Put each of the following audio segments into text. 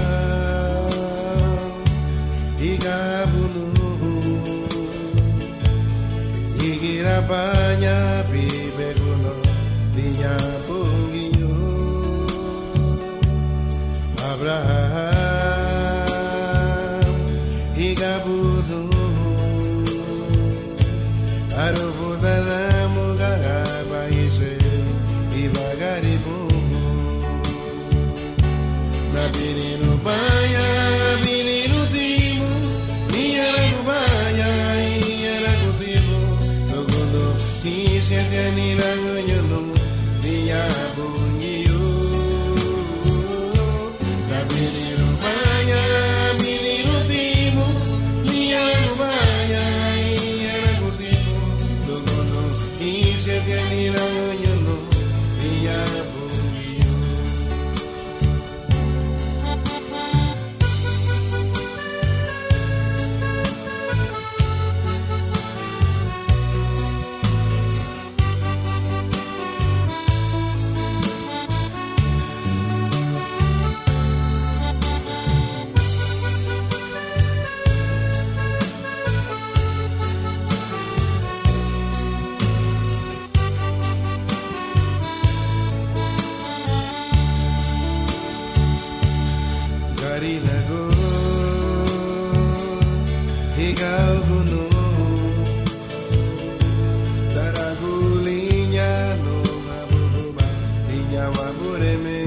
Abraham, Igabunu, Igirabanya, Bibeguno, Dinya Pungiyo. Abraham, Igabunu, Arubudana Mugagaba Ise, Ibagaribu. Menino baya, menino timo, niara gubaya, niara gutimo, logondo, kisi tiani langoyono, niya bunyiyo. Menino baya, menino timo, niara gubaya, niara gutimo, logondo, kisi tiani langoyono, niya bunyiyo. Garinago, Higauno, Daragulinya, no Mabuba, Ninya Mabureme,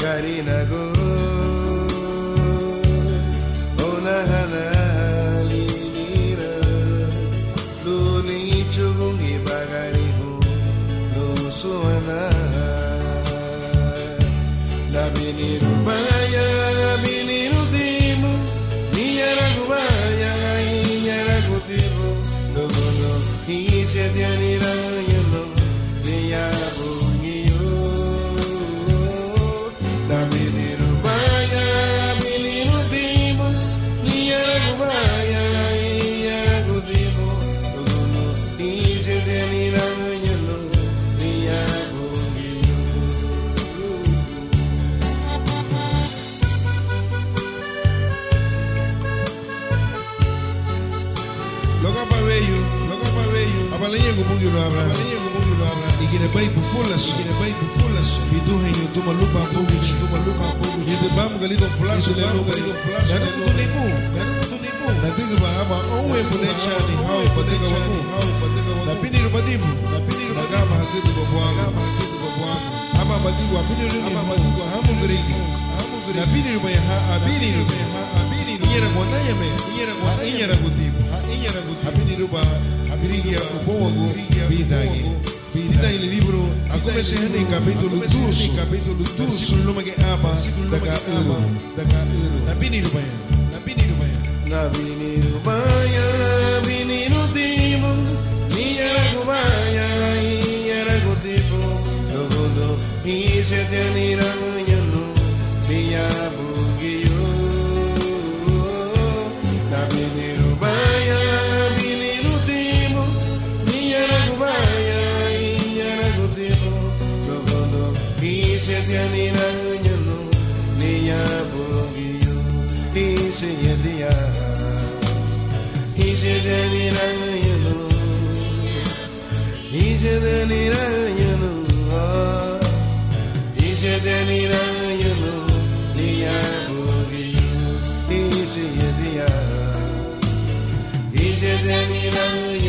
Garinago, Onahana, Linira, Luli Chungi Bagaribu, Lusuana. Menino baya, menino timo, niara gubaya, niara gutimo, logono, ise tiani langoyono, niya bunyiyo. Menino baya, menino timo, niara gubaya, niara gutimo, logono, ise tiani langoyono, niya bunyiyo. Look up away you, abalinha gubugi no abra, igire Bible fulas, bidu henyo tuma lupa bugi, yede bam galido plus, lelo galido plus, nanu futunimu, nadiga ba ama onwe punecha ni hao patega waku, napini rubadimu, nagama hakitu babwaga, ama badigu hamu grigi, napini rubaya abini, inyera kwa nayame, inyera kutibu. Abini ruba, abirigia upogo, bidagi. Bida il libro, a come se hende in capitolo 2, versiculo che ama, daga euro. Nabini rubaya. Nabini rubaya, bini nutimo, niera gubaya, niera gutipo, logodo, ise tianira nyano, niya bugiyo. Nabini rubaya, bini nutimo, niera gubaya, niera gutimo, logodo, ise tianira nyano, niya bugiyo. Ise yedia, ise tianira nyano, ise tianira nyano, ise tianira nyano, niya bugiyo. Ise yedia, ise tianira nyano.